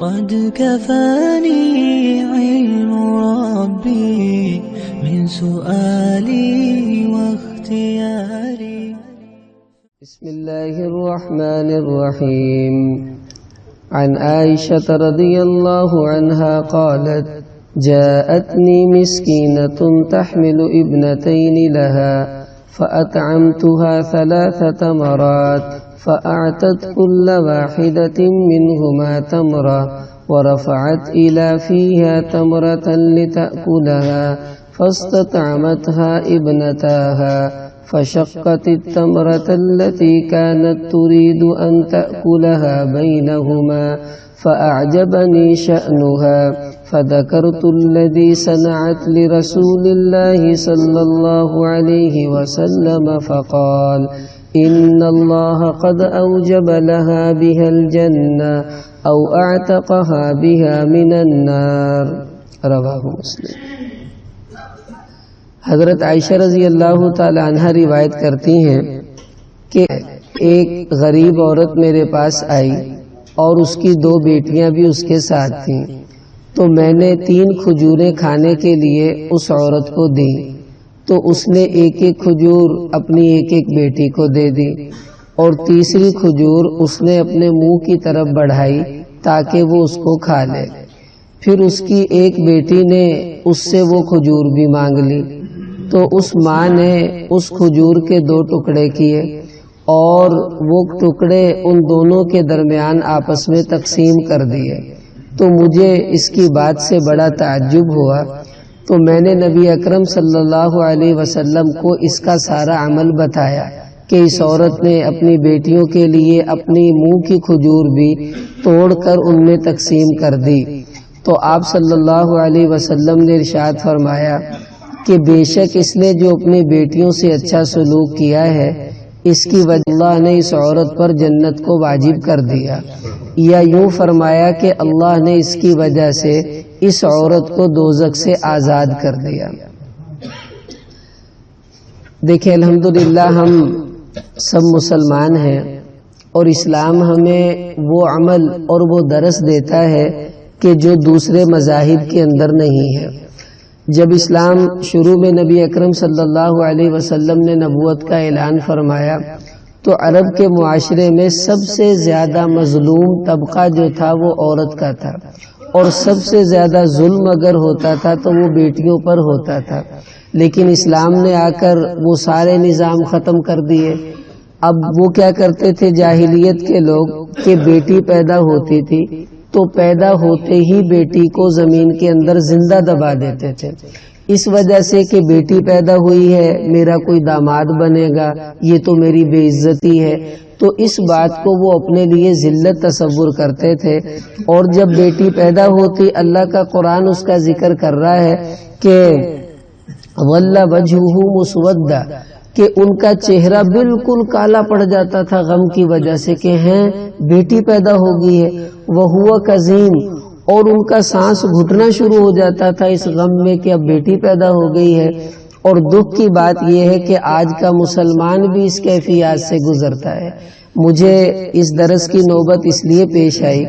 قد كفاني علم ربي من سؤالي واختياري. بسم الله الرحمن الرحيم. عن عائشة رضي الله عنها قالت: جاءتني مسكينة تحمل ابنتين لها فأطعمتها 3 تمرات فأعطت كل واحدة منهما تمرة ورفعت إلى فيها تمرة لتأكلها فاستطعمتها ابنتاها فشقت التمرة التي كانت تريد أن تأكلها بينهما فأعجبني شأنها فذكرت الذي صنعت لرسول الله صلى الله عليه وسلم فقال: إن الله قد أوجب لها بها الجنة أو أعتقها بها من النار. رواہ مسلم. حضرت عائشہ رضی اللہ تعالی عنہ روایت کرتی ہیں کہ ایک غریب عورت میرے پاس آئی اور اس کی 2 بیٹیاں بھی اس کے ساتھ تھیں، تو میں نے 3 کھجوریں کھانے کے لیے اس عورت کو دی، تو اس نے ایک کھجور اپنی ایک بیٹی کو دے دی، اور تیسری کھجور اس نے اپنے منہ کی طرف بڑھائی تاکہ وہ اس کو کھا لے. پھر اس کی ایک بیٹی نے اس سے وہ کھجور بھی مانگ لی، تو اس ماں نے اس کھجور کے 2 ٹکڑے کیے اور وہ ٹکڑے ان دونوں کے درمیان آپس میں تقسیم کر دیے. تو مجھے اس کی بات سے بڑا تعجب ہوا، تو میں نے نبی اکرم صلی اللہ علیہ وسلم کو اس کا سارا عمل بتایا کہ اس عورت نے اپنی بیٹیوں کے لیے اپنی منہ کی کھجور بھی توڑ کر ان میں تقسیم کر دی. تو آپ صلی اللہ علیہ وسلم نے ارشاد فرمایا کہ بے شک اس نے جو اپنی بیٹیوں سے اچھا سلوک کیا ہے، اس کی وجہ اللہ نے اس عورت پر جنت کو واجب کر دیا، یا یوں فرمایا کہ اللہ نے اس کی وجہ سے اس عورت کو دوزخ سے آزاد کر دیا. دیکھیں الحمدللہ ہم سب مسلمان ہیں، اور اسلام ہمیں وہ عمل اور وہ درس دیتا ہے کہ جو دوسرے مذاہب کے اندر نہیں ہے. جب اسلام شروع میں نبی اکرم صلی اللہ علیہ وسلم نے نبوت کا اعلان فرمایا تو عرب کے معاشرے میں سب سے زیادہ مظلوم طبقہ جو تھا وہ عورت کا تھا، اور سب سے زیادہ ظلم اگر ہوتا تھا تو وہ بیٹیوں پر ہوتا تھا. لیکن اسلام نے آ کر وہ سارے نظام ختم کر دیے. اب وہ کیا کرتے تھے جاہلیت کے لوگ کہ بیٹی پیدا ہوتی تھی تو پیدا ہوتے ہی بیٹی کو زمین کے اندر زندہ دبا دیتے تھے، اس وجہ سے کہ بیٹی پیدا ہوئی ہے، میرا کوئی داماد بنے گا، یہ تو میری بے عزتی ہے. تو اس بات کو وہ اپنے لیے ذلت تصور کرتے تھے. اور جب بیٹی پیدا ہوتی، اللہ کا قرآن اس کا ذکر کر رہا ہے کہ وَلَّ وَجْهُهُ مُسْوَدًّا، کہ ان کا چہرہ بالکل کالا پڑ جاتا تھا غم کی وجہ سے کہ ہیں بیٹی پیدا ہو گئی ہے. وَهُوَ كَظِيمٌ، اور ان کا سانس گھٹنا شروع ہو جاتا تھا اس غم میں کہ اب بیٹی پیدا ہو گئی ہے. اور دکھ کی بات یہ ہے کہ آج کا مسلمان بھی اس کیفیات سے گزرتا ہے. مجھے اس درس کی نوبت اس لیے پیش آئی،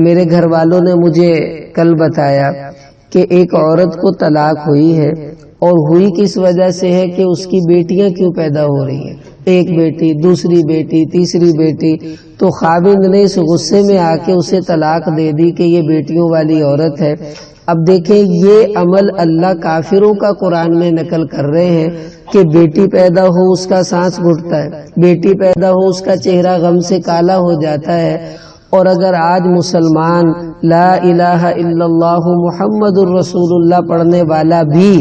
میرے گھر والوں نے مجھے کل بتایا کہ ایک عورت کو طلاق ہوئی ہے، اور ہوئی کس وجہ سے ہے کہ اس کی بیٹیاں کیوں پیدا ہو رہی ہیں، ایک بیٹی، دوسری بیٹی، تیسری بیٹی. تو خاوند نے اس غصے میں آ کے اسے طلاق دے دی کہ یہ بیٹیوں والی عورت ہے. اب دیکھیں یہ عمل اللہ کافروں کا قرآن میں نقل کر رہے ہیں کہ بیٹی پیدا ہو اس کا سانس گھٹتا ہے، بیٹی پیدا ہو اس کا چہرہ غم سے کالا ہو جاتا ہے. اور اگر آج مسلمان لا الہ الا اللہ محمد الرسول اللہ پڑھنے والا بھی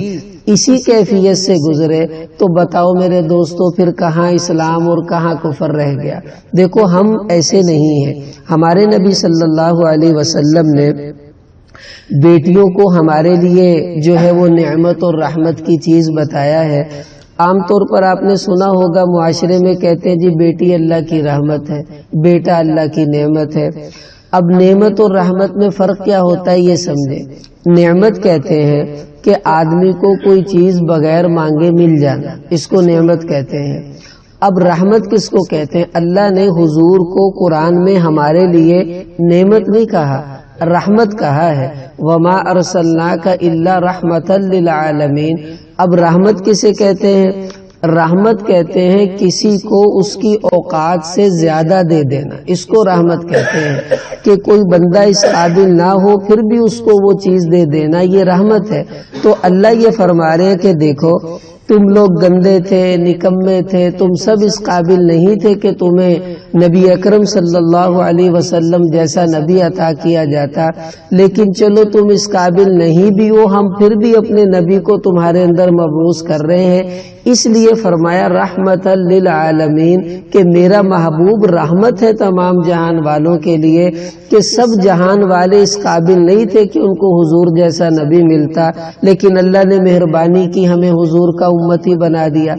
اسی کیفیت سے گزرے تو بتاؤ میرے دوستو پھر کہاں اسلام اور کہاں کفر رہ گیا. دیکھو ہم ایسے نہیں ہیں. ہمارے نبی صلی اللہ علیہ وسلم نے بیٹیوں کو ہمارے لیے جو ہے وہ نعمت اور رحمت کی چیز بتایا ہے. عام طور پر آپ نے سنا ہوگا معاشرے میں کہتے ہیں جی بیٹی اللہ کی رحمت ہے، بیٹا اللہ کی نعمت ہے. اب نعمت اور رحمت میں فرق کیا ہوتا ہے یہ سمجھے. نعمت کہتے ہیں کہ آدمی کو کوئی چیز بغیر مانگے مل جانا، اس کو نعمت کہتے ہیں. اب رحمت کس کو کہتے ہیں؟ اللہ نے حضور کو قرآن میں ہمارے لیے نعمت نہیں کہا، رحمت کہا ہے، وما ارسلناک الا رحمتا للعالمین۔ اب رحمت کسے کہتے ہیں؟ رحمت کہتے ہیں کسی کو اس کی اوقات سے زیادہ دے دینا، اس کو رحمت کہتے ہیں، کہ کوئی بندہ اس قابل نہ ہو پھر بھی اس کو وہ چیز دے دینا، یہ رحمت ہے۔ تو اللہ یہ فرما رہے ہیں کہ دیکھو تم لوگ گندے تھے، نکمے تھے، تم سب اس قابل نہیں تھے کہ تمہیں نبی اکرم صلی اللہ علیہ وسلم جیسا نبی عطا کیا جاتا، لیکن چلو تم اس قابل نہیں بھی ہو، ہم پھر بھی اپنے نبی کو تمہارے اندر مبعوث کر رہے ہیں۔ اس لیے فرمایا رحمت للعالمین، کہ میرا محبوب رحمت ہے تمام جہان والوں کے لیے، کہ سب جہان والے اس قابل نہیں تھے کہ ان کو حضور جیسا نبی ملتا، لیکن اللہ نے مہربانی کی، ہمیں حضور کا امتی بنا دیا۔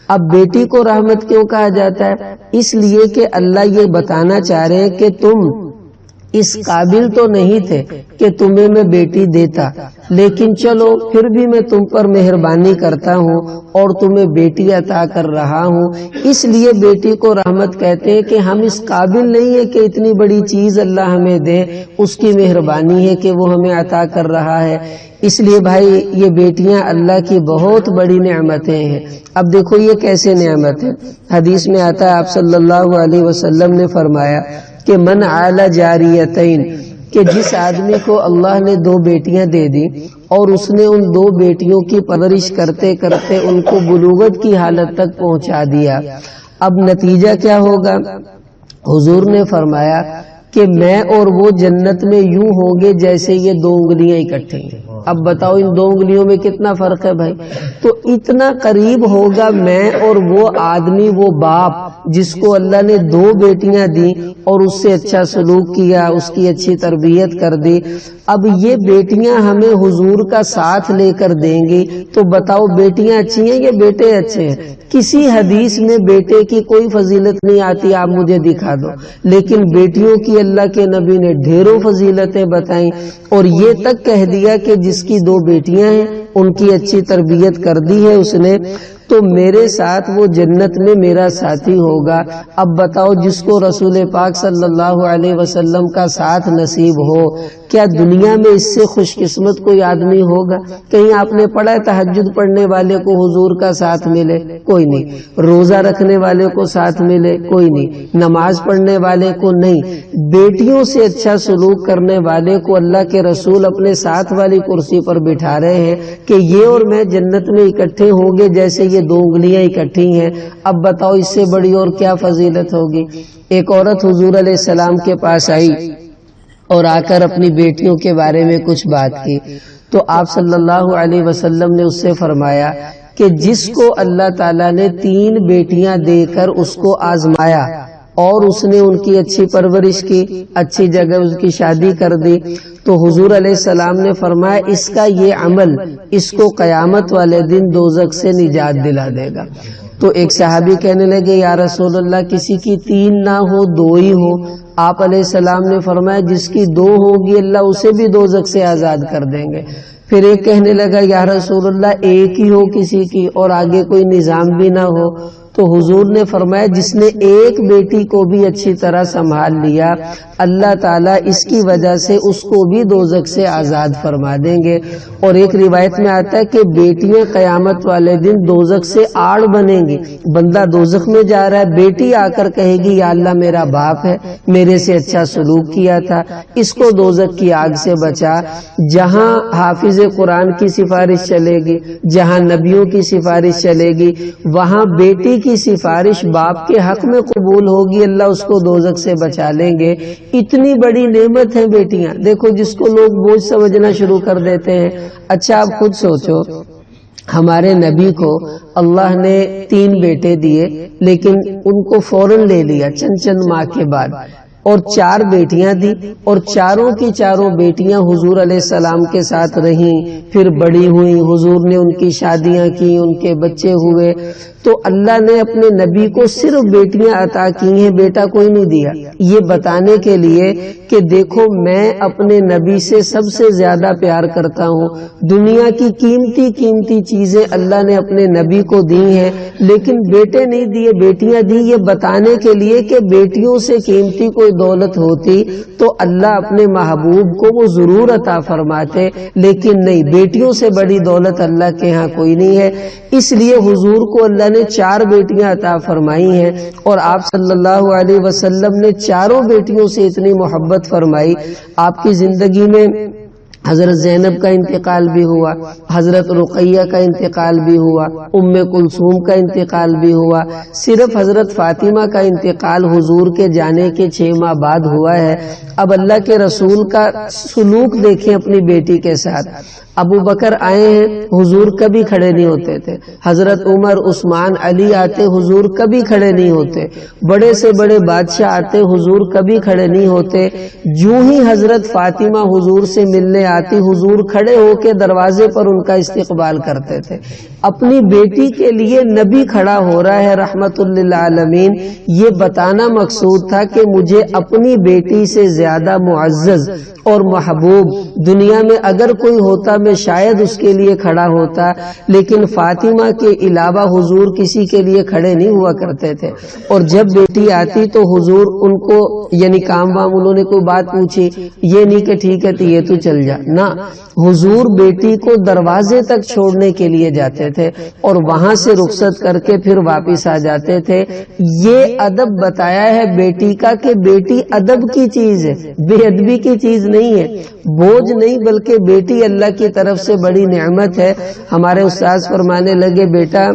اب بیٹی کو رحمت کیوں کہا جاتا ہے؟ اس لیے کہ اللہ یہ بتانا چاہ رہے ہیں کہ تم اس قابل تو نہیں تھے کہ تمہیں میں بیٹی دیتا، لیکن چلو پھر بھی میں تم پر مہربانی کرتا ہوں اور تمہیں بیٹی عطا کر رہا ہوں۔ اس لیے بیٹی کو رحمت کہتے ہیں کہ ہم اس قابل نہیں ہے کہ اتنی بڑی چیز اللہ ہمیں دے، اس کی مہربانی ہے کہ وہ ہمیں عطا کر رہا ہے۔ اس لیے بھائی یہ بیٹیاں اللہ کی بہت بڑی نعمتیں ہیں۔ اب دیکھو یہ کیسے نعمت ہے، حدیث میں آتا ہے آپ صلی اللہ علیہ وسلم نے فرمایا کہ من عال جاریتین، کہ جس آدمی کو اللہ نے 2 بیٹیاں دے دی اور اس نے ان 2 بیٹیوں کی پرورش کرتے کرتے ان کو بلوغت کی حالت تک پہنچا دیا، اب نتیجہ کیا ہوگا؟ حضور نے فرمایا کہ میں اور وہ جنت میں یوں ہوں گے جیسے یہ 2 انگلیاں اکٹھے ہیں۔ اب بتاؤ ان 2 انگلیوں میں کتنا فرق ہے بھائی؟ تو اتنا قریب ہوگا میں اور وہ آدمی، وہ باپ جس کو اللہ نے 2 بیٹیاں دی اور اس سے اچھا سلوک کیا، اس کی اچھی تربیت کر دی۔ اب یہ بیٹیاں ہمیں حضور کا ساتھ لے کر دیں گی، تو بتاؤ بیٹیاں اچھی ہیں یا بیٹے اچھے ہیں؟ کسی حدیث میں بیٹے کی کوئی فضیلت نہیں آتی، آپ مجھے دکھا دو، لیکن بیٹیوں کی اللہ کے نبی نے ڈھیروں فضیلتیں بتائیں، اور یہ تک کہہ دیا کہ جس کی 2 بیٹیاں ہیں ان کی اچھی تربیت کر دی ہے اس نے، تو میرے ساتھ وہ جنت میں میرا ساتھی ہوگا۔ اب بتاؤ جس کو رسول پاک صلی اللہ علیہ وسلم کا ساتھ نصیب ہو، کیا دنیا میں اس سے خوش قسمت کوئی آدمی ہوگا؟ کہیں آپ نے پڑھا ہے تہجد پڑھنے والے کو حضور کا ساتھ ملے؟ کوئی نہیں۔ روزہ رکھنے والے کو ساتھ ملے؟ کوئی نہیں۔ نماز پڑھنے والے کو نہیں۔ بیٹیوں سے اچھا سلوک کرنے والے کو اللہ کے رسول اپنے ساتھ والی کرسی پر بٹھا رہے ہیں کہ یہ اور میں جنت میں اکٹھے ہوں گے جیسے یہ 2 انگلیاں اکٹھی ہیں۔ اب بتاؤ اس سے بڑی اور کیا فضیلت ہوگی؟ ایک عورت حضور علیہ السلام کے پاس آئی اور آ کر اپنی بیٹیوں کے بارے میں کچھ بات کی، تو آپ صلی اللہ علیہ وسلم نے اس سے فرمایا کہ جس کو اللہ تعالیٰ نے 3 بیٹیاں دے کر اس کو آزمایا اور اس نے ان کی اچھی پرورش کی، اچھی جگہ اس کی شادی کر دی، تو حضور علیہ السلام نے فرمایا اس کا یہ عمل اس کو قیامت والے دن دوزخ سے نجات دلا دے گا۔ تو ایک صحابی کہنے لگے یا رسول اللہ کسی کی 3 نہ ہو 2 ہی ہو؟ آپ علیہ السلام نے فرمایا جس کی 2 ہوگی اللہ اسے بھی دوزخ سے آزاد کر دیں گے۔ پھر ایک کہنے لگا یا رسول اللہ 1 ہی ہو کسی کی اور آگے کوئی نظام بھی نہ ہو؟ تو حضور نے فرمایا جس نے 1 بیٹی کو بھی اچھی طرح سنبھال لیا اللہ تعالیٰ اس کی وجہ سے اس کو بھی دوزخ سے آزاد فرما دیں گے۔ اور ایک روایت میں آتا ہے کہ بیٹیاں قیامت والے دن دوزخ سے آڑ بنیں گی۔ بندہ دوزخ میں جا رہا ہے، بیٹی آ کر کہے گی یا اللہ میرا باپ ہے، میرے سے اچھا سلوک کیا تھا، اس کو دوزخ کی آگ سے بچا۔ جہاں حافظ قرآن کی سفارش چلے گی، جہاں نبیوں کی سفارش چلے گی، وہاں بیٹی کی سفارش باپ کے حق میں قبول ہوگی، اللہ اس کو دوزخ سے بچا لیں گے۔ اتنی بڑی نعمت ہے بیٹیاں، دیکھو جس کو لوگ بوجھ سمجھنا شروع کر دیتے ہیں۔ اچھا آپ خود سوچو، ہمارے نبی کو اللہ نے 3 بیٹے دیے لیکن ان کو فوراً لے لیا چند ماہ کے بعد، اور 4 بیٹیاں دی، اور چاروں کی چاروں بیٹیاں حضور علیہ السلام کے ساتھ رہیں، پھر بڑی ہوئیں، حضور نے ان کی شادیاں کی، ان کے بچے ہوئے۔ تو اللہ نے اپنے نبی کو صرف بیٹیاں عطا کی ہیں، بیٹا کوئی نہیں دیا، یہ بتانے کے لیے کہ دیکھو میں اپنے نبی سے سب سے زیادہ پیار کرتا ہوں۔ دنیا کی قیمتی قیمتی چیزیں اللہ نے اپنے نبی کو دی ہیں لیکن بیٹے نہیں دیے، بیٹیاں دی، یہ بتانے کے لیے کہ بیٹیوں سے قیمتی کوئی کوئی دولت ہوتی تو اللہ اپنے محبوب کو وہ ضرور عطا فرماتے، لیکن نہیں، بیٹیوں سے بڑی دولت اللہ کے ہاں کوئی نہیں ہے۔ اس لیے حضور کو اللہ نے 4 بیٹیاں عطا فرمائی ہیں، اور آپ صلی اللہ علیہ وسلم نے چاروں بیٹیوں سے اتنی محبت فرمائی۔ آپ کی زندگی میں حضرت زینب کا انتقال بھی ہوا، حضرت رقیہ کا انتقال بھی ہوا، ام کلثوم کا انتقال بھی ہوا، صرف حضرت فاطمہ کا انتقال حضور کے جانے کے 6 ماہ بعد ہوا ہے۔ اب اللہ کے رسول کا سلوک دیکھیں اپنی بیٹی کے ساتھ۔ ابو بکر آئے ہیں، حضور کبھی کھڑے نہیں ہوتے تھے۔ حضرت عمر، عثمان، علی آتے، حضور کبھی کھڑے نہیں ہوتے۔ بڑے سے بڑے بادشاہ آتے، حضور کبھی کھڑے نہیں ہوتے۔ جو ہی حضرت فاطمہ حضور سے ملنے آتی، حضور کھڑے ہو کے دروازے پر ان کا استقبال کرتے تھے۔ اپنی بیٹی کے لیے نبی کھڑا ہو رہا ہے رحمت للعالمین، یہ بتانا مقصود تھا کہ مجھے اپنی بیٹی سے زیادہ معزز اور محبوب دنیا میں اگر کوئی ہوتا میں شاید اس کے لیے کھڑا ہوتا، لیکن فاطمہ کے علاوہ حضور کسی کے لیے کھڑے نہیں ہوا کرتے تھے۔ اور جب بیٹی آتی تو حضور ان کو یعنی کام وام انہوں نے کوئی بات پوچھی، یہ نہیں کہ ٹھیک ہے تو یہ تو چل جا، نہ، حضور بیٹی کو دروازے تک چھوڑنے کے لیے جاتے تھے اور وہاں سے رخصت کر کے پھر واپس آ جاتے تھے۔ یہ ادب بتایا ہے بیٹی کا کہ بیٹی ادب کی چیز ہے، بے ادبی کی چیز نہیں ہے، بوجھ نہیں، بلکہ بیٹی اللہ کی طرف سے بڑی نعمت ہے۔ ہمارے استاذ فرمانے لگے، بیٹا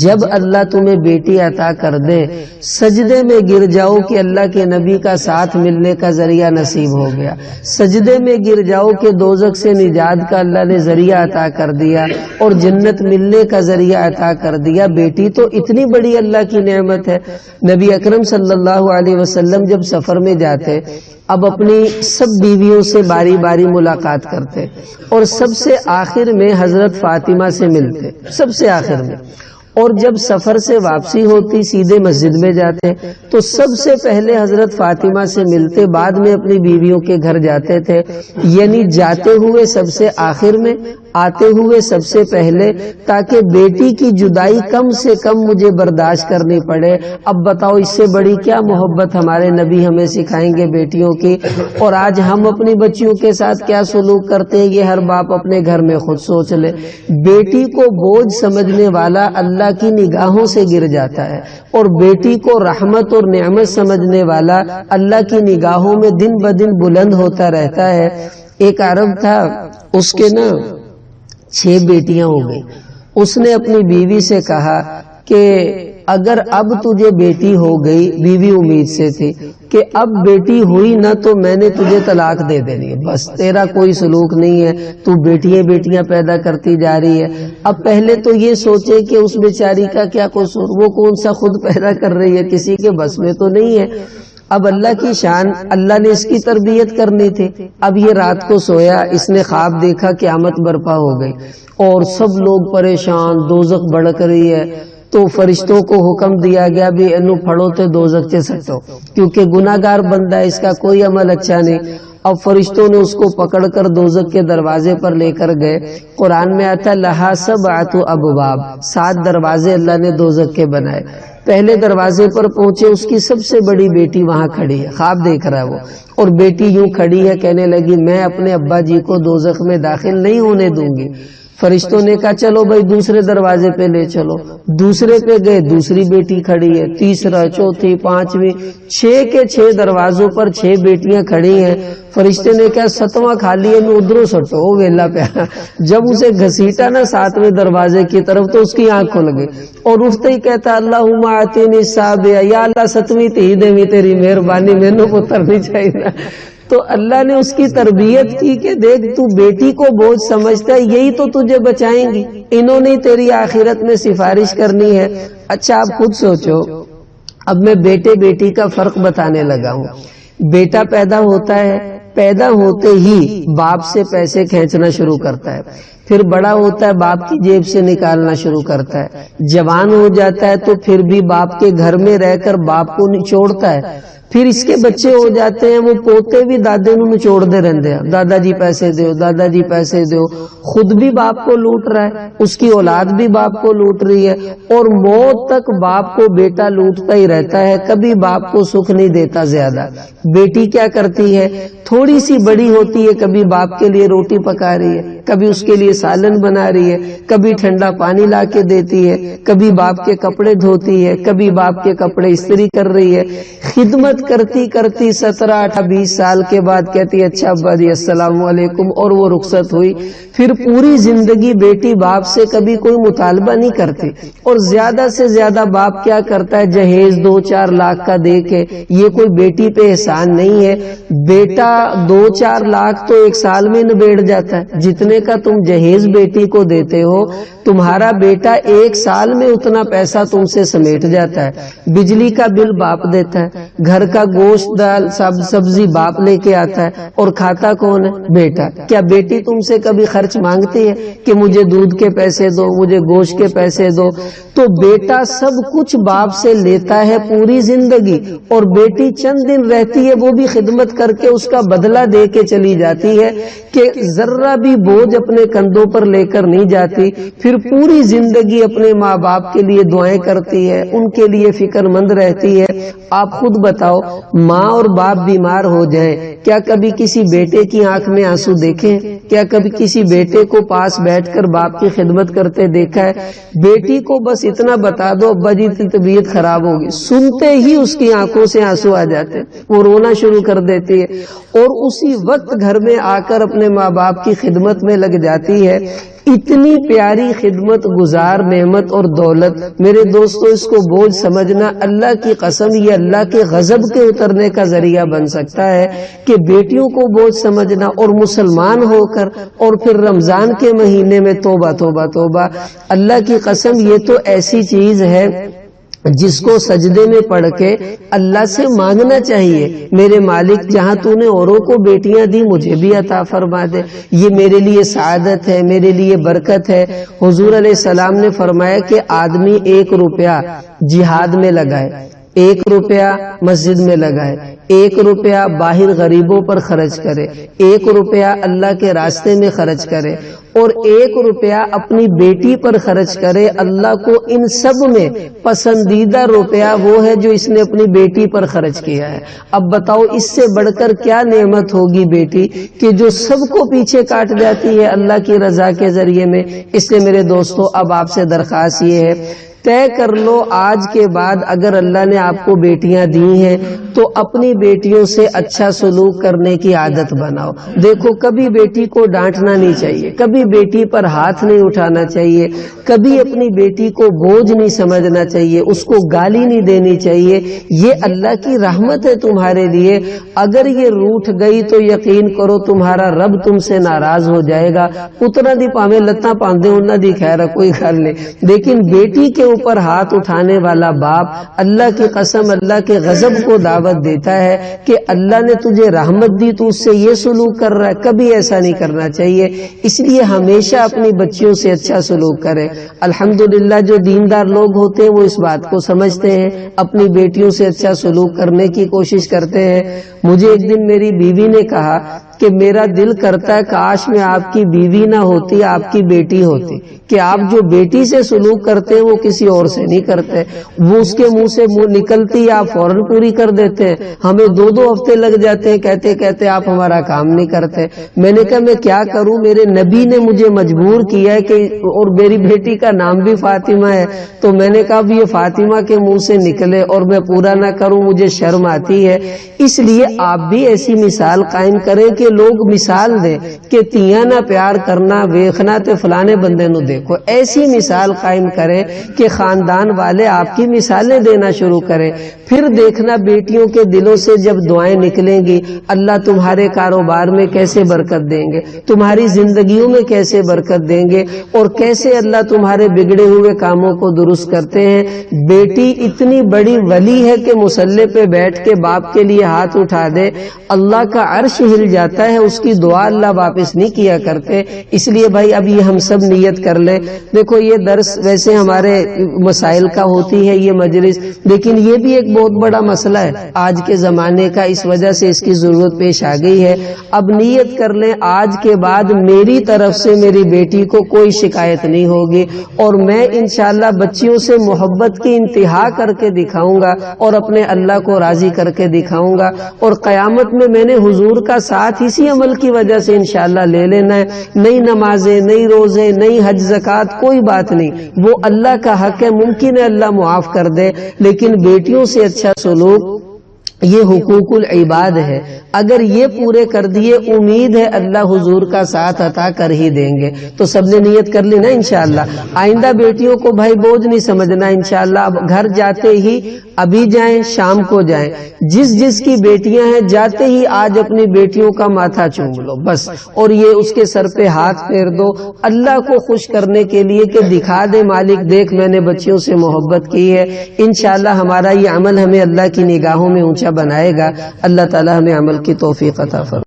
جب اللہ تمہیں بیٹی عطا کر دے، سجدے میں گر جاؤ کہ اللہ کے نبی کا ساتھ ملنے کا ذریعہ نصیب ہو گیا، سجدے میں گر جاؤ کہ دوزخ سے نجات کا اللہ نے ذریعہ عطا کر دیا اور جنت ملنے کا ذریعہ عطا کر دیا۔ بیٹی تو اتنی بڑی اللہ کی نعمت ہے۔ نبی اکرم صلی اللہ علیہ وسلم جب سفر میں جاتے، اب اپنی سب بیویوں سے باری باری ملاقات کرتے اور سب سے آخر میں حضرت فاطمہ سے ملتے، سب سے آخر میں۔ اور جب سفر سے واپسی ہوتی سیدھے مسجد میں جاتے تو سب سے پہلے حضرت فاطمہ سے ملتے، بعد میں اپنی بیویوں کے گھر جاتے تھے، یعنی جاتے ہوئے سب سے آخر میں، آتے ہوئے سب سے پہلے، تاکہ بیٹی کی جدائی کم سے کم مجھے برداشت کرنی پڑے۔ اب بتاؤ اس سے بڑی کیا محبت ہمارے نبی ہمیں سکھائیں گے بیٹیوں کی، اور آج ہم اپنی بچیوں کے ساتھ کیا سلوک کرتے ہیں یہ ہر باپ اپنے گھر میں خود سوچ لے۔ بیٹی کو بوجھ سمجھنے والا اللہ کی نگاہوں سے گر جاتا ہے، اور بیٹی کو رحمت اور نعمت سمجھنے والا اللہ کی نگاہوں میں دن بدن بلند ہوتا رہتا ہے۔ ایک عرب تھا، اس کے 6 بیٹیاں ہو گئی۔ اس نے اپنی بیوی سے کہا کہ اگر اب تجھے بیٹی ہو گئی، بیوی امید سے تھی کہ اب بیٹی ہوئی نہ تو میں نے تجھے طلاق دے دینی ہے، بس تیرا کوئی سلوک نہیں ہے، تو بیٹیاں بیٹیاں پیدا کرتی جا رہی ہے۔ اب پہلے تو یہ سوچے کہ اس بیچاری کا کیا قصور، وہ کون سا خود پیدا کر رہی ہے، کسی کے بس میں تو نہیں ہے۔ اب اللہ کی شان، اللہ نے اس کی تربیت کرنی تھی۔ اب یہ رات کو سویا، اس نے خواب دیکھا قیامت برپا ہو گئی اور سب لوگ پریشان، دوزخ بھڑک رہی ہے، تو فرشتوں کو حکم دیا گیا بھی انو پھڑو تے دوزخ چے سٹو، کیونکہ گناہگار بندہ ہے، اس کا کوئی عمل اچھا نہیں۔ اب فرشتوں نے اس کو پکڑ کر دوزخ کے دروازے پر لے کر گئے۔ قرآن میں آتا لہا سبعۃ ابواب، 7 دروازے اللہ نے دوزخ کے بنائے۔ پہلے دروازے پر پہنچے، اس کی سب سے بڑی بیٹی وہاں کھڑی ہے، خواب دیکھ رہا ہے وہ، اور بیٹی یوں کھڑی ہے، کہنے لگی میں اپنے ابا جی کو دوزخ میں داخل نہیں ہونے دوں گی۔ فرشتوں نے کہا چلو بھائی دوسرے دروازے پہ لے چلو، دوسرے پہ گئے، دوسری بیٹی کھڑی ہے، تیسرا، چوتھی، 5ویں، 6 کے 6 دروازوں پر 6 بیٹیاں کھڑی ہیں۔ فرشتے نے کہا 7واں خالی ہے، ادھروں سٹو، وہ ویلا پہ۔ جب اسے گھسیٹا نا 7ویں دروازے کی طرف تو اس کی آنکھ کھل گئی اور اٹھتے ہی کہتا اللہم آتینی السابعہ، یا اللہ 7ویں تھی دے میں تیری مہربانی، مینوں پتر نہیں چاہیے۔ تو اللہ نے اس کی تربیت کی کہ دیکھ تو بیٹی کو بوجھ سمجھتا ہے، یہی تو تجھے بچائیں گی، انہوں نے تیری آخرت میں سفارش کرنی ہے۔ اچھا آپ خود سوچو، اب میں بیٹے بیٹی کا فرق بتانے لگا ہوں۔ بیٹا پیدا ہوتا ہے، پیدا ہوتے ہی باپ سے پیسے کھینچنا شروع کرتا ہے، پھر بڑا ہوتا ہے باپ کی جیب سے نکالنا شروع کرتا ہے، جوان ہو جاتا ہے تو پھر بھی باپ کے گھر میں رہ کر باپ کو نچوڑتا ہے، پھر اس کے بچے ہو جاتے ہیں، وہ پوتے بھی دادے نو نچوڑ دے رہندے ہیں، دادا جی پیسے دیو، دادا جی پیسے دیو، خود بھی باپ کو لوٹ رہا ہے، اس کی اولاد بھی باپ کو لوٹ رہی ہے، اور موت تک باپ کو بیٹا لوٹتا ہی رہتا ہے، کبھی باپ کو سکھ نہیں دیتا زیادہ۔ بیٹی کیا کرتی ہے، تھوڑی سی بڑی ہوتی ہے، کبھی باپ کے لیے روٹی پکا رہی ہے، کبھی اس کے لیے سالن بنا رہی ہے، کبھی ٹھنڈا پانی لا کے دیتی ہے، کبھی باپ کے کپڑے دھوتی ہے، کبھی باپ کے کپڑے استری کر رہی ہے، خدمت کرتی کرتی 17-18-20 سال کے بعد کہتی ہے اچھا ابا جی السلام علیکم، اور وہ رخصت ہوئی۔ پھر پوری زندگی بیٹی باپ سے کبھی کوئی مطالبہ نہیں کرتی، اور زیادہ سے زیادہ باپ کیا کرتا ہے، جہیز 2-4 لاکھ کا دے کے، یہ کوئی بیٹی پہ احسان نہیں ہے۔ بیٹا 2-4 لاکھ تو ایک سال میں نبیڑ جاتا ہے، جتنے کا تم جہیز بیٹی کو دیتے ہو تمہارا بیٹا ایک سال میں اتنا پیسہ تم سے سمیٹ جاتا ہے۔ بجلی کا بل باپ دیتا ہے، گھر کا گوشت دال سبزی باپ لے کے آتا ہے، اور کھاتا کون ہے، بیٹا۔ کیا بیٹی تم سے کبھی خرچ مانگتی ہے کہ مجھے دودھ کے پیسے دو، مجھے گوشت کے پیسے دو؟ تو بیٹا سب کچھ باپ سے لیتا ہے پوری زندگی، اور بیٹی چند دن رہتی ہے، وہ بھی خدمت کر کے اس کا بدلہ دے کے چلی جاتی ہے، کہ ذرہ بھی بوجھ اپنے کندھوں پر لے کر نہیں جاتی۔ پھر پوری زندگی اپنے ماں باپ کے لیے دعائیں کرتی ہے، ان کے لیے فکر مند رہتی ہے۔ آپ خود بتاؤ، ماں اور باپ بیمار ہو جائیں، کیا کبھی کسی بیٹے کی آنکھ میں آنسو دیکھیں؟ کیا کبھی کسی بیٹے کو پاس بیٹھ کر باپ کی خدمت کرتے دیکھا ہے؟ بیٹی کو بس اتنا بتا دو ابا جی کی طبیعت خراب ہوگی، سنتے ہی اس کی آنکھوں سے آنسو آ جاتے، وہ رونا شروع کر دیتی ہے، اور اسی وقت گھر میں آ کر اپنے ماں باپ کی خدمت میں لگ جاتی ہے۔ اتنی پیاری خدمت گزار نعمت اور دولت، میرے دوستو اس کو بوجھ سمجھنا اللہ کی قسم یہ اللہ کے غضب کے اترنے کا ذریعہ بن سکتا ہے، کہ بیٹیوں کو بوجھ سمجھنا، اور مسلمان ہو کر، اور پھر رمضان کے مہینے میں توبہ توبہ توبہ، اللہ کی قسم یہ تو ایسی چیز ہے جس کو سجدے میں پڑھ کے اللہ سے مانگنا چاہیے، میرے مالک جہاں تو نے اوروں کو بیٹیاں دی مجھے بھی عطا فرما دے، یہ میرے لیے سعادت ہے، میرے لیے برکت ہے۔ حضور علیہ السلام نے فرمایا کہ آدمی 1 روپیہ جہاد میں لگائے، 1 روپیہ مسجد میں لگائے، 1 روپیہ باہر غریبوں پر خرچ کرے، 1 روپیہ اللہ کے راستے میں خرچ کرے، اور 1 روپیہ اپنی بیٹی پر خرچ کرے، اللہ کو ان سب میں پسندیدہ روپیہ وہ ہے جو اس نے اپنی بیٹی پر خرچ کیا ہے۔ اب بتاؤ اس سے بڑھ کر کیا نعمت ہوگی بیٹی، کہ جو سب کو پیچھے کاٹ جاتی ہے اللہ کی رضا کے ذریعے میں۔ اس لیے میرے دوستو اب آپ سے درخواست یہ ہے، طے کر لو آج کے بعد اگر اللہ نے آپ کو بیٹیاں دی ہیں تو اپنی بیٹیوں سے اچھا سلوک کرنے کی عادت بناؤ۔ دیکھو کبھی بیٹی کو ڈانٹنا نہیں چاہیے، کبھی بیٹی پر ہاتھ نہیں اٹھانا چاہیے، کبھی اپنی بیٹی کو بوجھ نہیں سمجھنا چاہیے، اس کو گالی نہیں دینی چاہیے۔ یہ اللہ کی رحمت ہے تمہارے لیے، اگر یہ روٹھ گئی تو یقین کرو تمہارا رب تم سے ناراض ہو جائے گا۔ پترا دی پاویں لتاں پاندے انہاں دی خیر کوئی گل نہیں، لیکن بیٹی کے اوپر ہاتھ اٹھانے والا باپ اللہ کی قسم اللہ کے غضب کو دعوت دیتا ہے کہ اللہ نے تجھے رحمت دی تو اس سے یہ سلوک کر رہا ہے، کبھی ایسا نہیں کرنا چاہیے۔ اس لیے ہمیشہ اپنی بچیوں سے اچھا سلوک کرے۔ الحمدللہ جو دیندار لوگ ہوتے ہیں وہ اس بات کو سمجھتے ہیں، اپنی بیٹیوں سے اچھا سلوک کرنے کی کوشش کرتے ہیں۔ مجھے ایک دن میری بیوی نے کہا کہ میرا دل کرتا ہے کاش میں آپ کی بیوی نہ ہوتی، آپ کی بیٹی ہوتی، کہ آپ جو بیٹی سے سلوک کرتے ہیں وہ کسی اور سے نہیں کرتے، وہ اس کے منہ سے نکلتی آپ فوراً پوری کر دیتے ہیں، ہمیں 2 ہفتے لگ جاتے ہیں کہتے کہتے آپ ہمارا کام نہیں کرتے۔ میں نے کہا میں کیا کروں، میرے نبی نے مجھے مجبور کیا ہے کہ، اور میری بیٹی کا نام بھی فاطمہ ہے، تو میں نے کہا یہ فاطمہ کے منہ سے نکلے اور میں پورا نہ کروں مجھے شرم آتی ہے۔ اس لیے آپ بھی ایسی مثال قائم کریں کہ لوگ مثال دیں کہ تیاں نہ پیار کرنا ویکھنا تے فلانے بندے نو دیکھو، ایسی مثال قائم کریں کہ خاندان والے آپ کی مثالیں دینا شروع کریں۔ پھر دیکھنا بیٹیوں کے دلوں سے جب دعائیں نکلیں گی اللہ تمہارے کاروبار میں کیسے برکت دیں گے، تمہاری زندگیوں میں کیسے برکت دیں گے، اور کیسے اللہ تمہارے بگڑے ہوئے کاموں کو درست کرتے ہیں۔ بیٹی اتنی بڑی ولی ہے کہ مصلی پہ بیٹھ کے باپ کے لیے ہاتھ اٹھا دے اللہ کا عرش ہل جاتا کرتا ہے اس کی دعا اللہ واپس نہیں کیا کرتے. اس لیے بھائی اب یہ ہم سب نیت کر لیں. دیکھو یہ درس ویسے ہمارے مسائل کا ہوتی ہے یہ مجلس، لیکن یہ بھی ایک بہت بڑا مسئلہ ہے آج کے زمانے کا، اس وجہ سے اس کی ضرورت پیش آ گئی ہے. اب نیت کر لیں آج کے بعد میری طرف سے میری بیٹی کو کوئی شکایت نہیں ہوگی، اور میں انشاءاللہ بچیوں سے محبت کی انتہا کر کے دکھاؤں گا اور اپنے اللہ کو راضی کر کے دکھاؤں گا. اور قیامت میں نے حضور کا ساتھ اسی عمل کی وجہ سے انشاءاللہ لے لینا ہے. نئی نمازیں، نئی روزے، نئی حج زکوٰۃ کوئی بات نہیں، وہ اللہ کا حق ہے، ممکن ہے اللہ معاف کر دے، لیکن بیٹیوں سے اچھا سلوک یہ حقوق العباد ہے. اگر یہ پورے کر دیے امید ہے اللہ حضور کا ساتھ عطا کر ہی دیں گے. تو سب نے نیت کر لی نا انشاءاللہ. آئندہ بیٹیوں کو بھائی بوجھ نہیں سمجھنا انشاءاللہ. اب گھر جاتے ہی ابھی جائیں شام کو جائیں، جس کی بیٹیاں ہیں جاتے ہی آج اپنی بیٹیوں کا ماتھا چوم لو بس، اور یہ اس کے سر پہ ہاتھ پھیر دو اللہ کو خوش کرنے کے لیے کہ دکھا دے مالک دیکھ میں نے بچیوں سے محبت کی ہے. انشاءاللہ ہمارا یہ عمل ہمیں اللہ کی نگاہوں میں اونچا بنائے گا. اللہ تعالی ہمیں عمل کی توفیق عطا فرمائے.